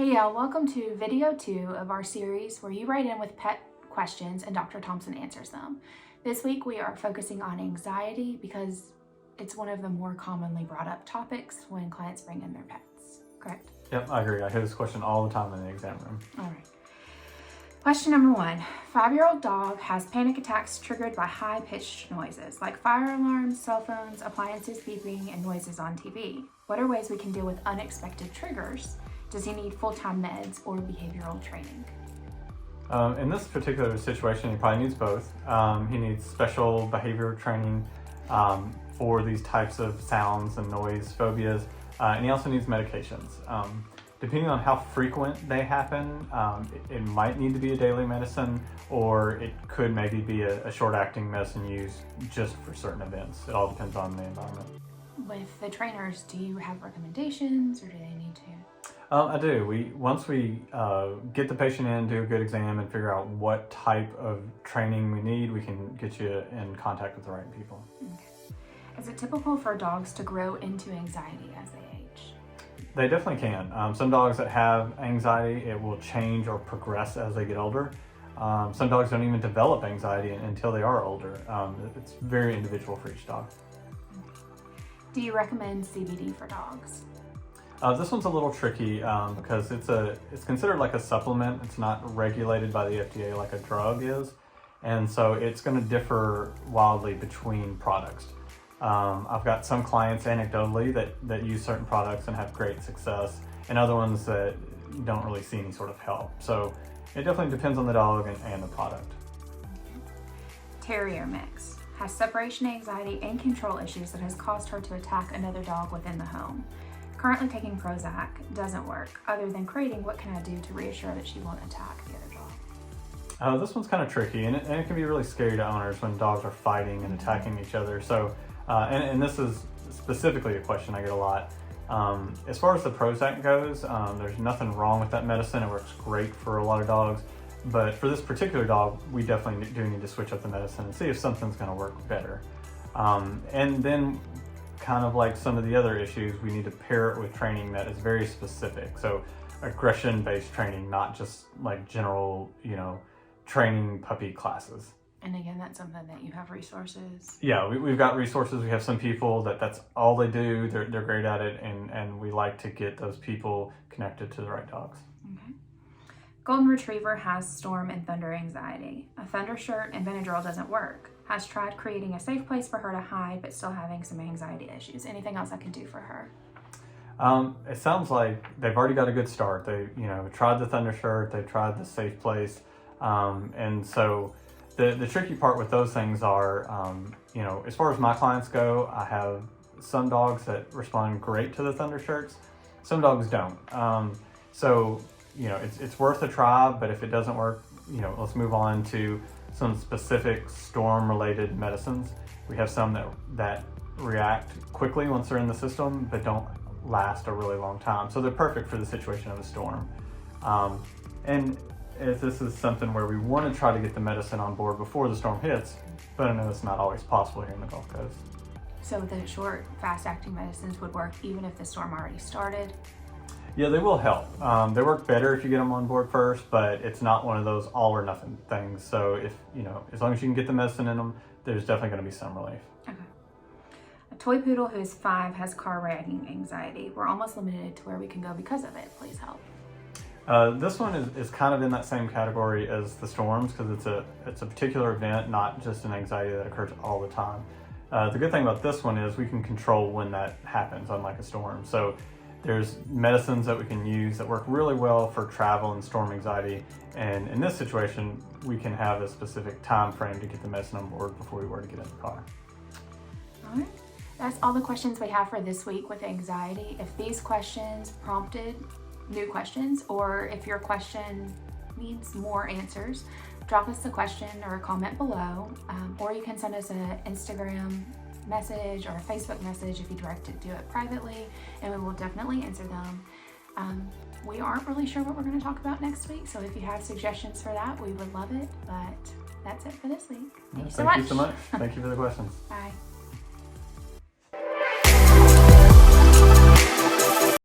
Hey y'all, welcome to video 2 of our series where you write in with pet questions and Dr. Thompson answers them. This week we are focusing on anxiety because it's one of the more commonly brought up topics when clients bring in their pets, correct? Yep, I agree. I hear this question all the time in the exam room. All right. Question number 1. 5-year-old dog has panic attacks triggered by high-pitched noises like fire alarms, cell phones, appliances beeping, and noises on TV. What are ways we can deal with unexpected triggers? Does he need full-time meds or behavioral training? In this particular situation, he probably needs both. He needs special behavior training for these types of sounds and noise phobias, and he also needs medications. Depending on how frequent they happen, it might need to be a daily medicine, or it could maybe be a short-acting medicine used just for certain events. It all depends on the environment. With the trainers, do you have recommendations or do they need to? I do. Once we get the patient in, do a good exam, and figure out what type of training we need, we can get you in contact with the right people. Okay. Is it typical for dogs to grow into anxiety as they age? They definitely can. Some dogs that have anxiety, it will change or progress as they get older. Some dogs don't even develop anxiety until they are older. It's very individual for each dog. Okay. Do you recommend CBD for dogs? This one's a little tricky because it's considered like a supplement. It's not regulated by the FDA like a drug is. And so it's going to differ wildly between products. I've got some clients anecdotally that use certain products and have great success, and other ones that don't really see any sort of help. So it definitely depends on the dog and the product. Terrier mix has separation anxiety and control issues that has caused her to attack another dog within the home. Currently taking Prozac doesn't work. Other than crating, what can I do to reassure that she won't attack the other dog? This one's kind of tricky, and it can be really scary to owners when dogs are fighting and attacking each other. So, and this is specifically a question I get a lot. As far as the Prozac goes, there's nothing wrong with that medicine. It works great for a lot of dogs. But for this particular dog, we definitely do need to switch up the medicine and see if something's going to work better. And then, kind of like some of the other issues, we need to pair it with training that is very specific. So aggression-based training, not just like general, training puppy classes. And again, that's something that you have resources. Yeah, we've got resources. We have some people that's all they do. They're great at it, and we like to get those people connected to the right dogs. Okay. Golden Retriever has storm and thunder anxiety. A thunder shirt and Benadryl doesn't work. Has tried creating a safe place for her to hide, but still having some anxiety issues. Anything else I can do for her? It sounds like they've already got a good start. They, tried the thunder shirt, they tried the safe place, and so the tricky part with those things are, as far as my clients go, I have some dogs that respond great to the thunder shirts, some dogs don't. So it's worth a try, but if it doesn't work, let's move on to some specific storm-related medicines. We have some that react quickly once they're in the system, but don't last a really long time. So they're perfect for the situation of a storm. And if this is something where we want to try to get the medicine on board before the storm hits, but I know it's not always possible here in the Gulf Coast. So the short, fast-acting medicines would work even if the storm already started? Yeah, they will help. They work better if you get them on board first, but it's not one of those all or nothing things. So if, as long as you can get the medicine in them, there's definitely going to be some relief. Okay. A toy poodle who is 5 has car riding anxiety. We're almost limited to where we can go because of it. Please help. This one is kind of in that same category as the storms because it's a particular event, not just an anxiety that occurs all the time. The good thing about this one is we can control when that happens, unlike a storm. So there's medicines that we can use that work really well for travel and storm anxiety. And in this situation, we can have a specific time frame to get the medicine on board before we were to get in the car. All right. That's all the questions we have for this week with anxiety. If these questions prompted new questions, or if your question needs more answers, drop us a question or a comment below, or you can send us an Instagram message or a Facebook message if you direct to do it privately, and we will definitely answer them. We aren't really sure what we're going to talk about next week, so if you have suggestions for that, we would love it, but that's it for this week. Thank you so much. Thank you so much. Thank you for the questions. Bye.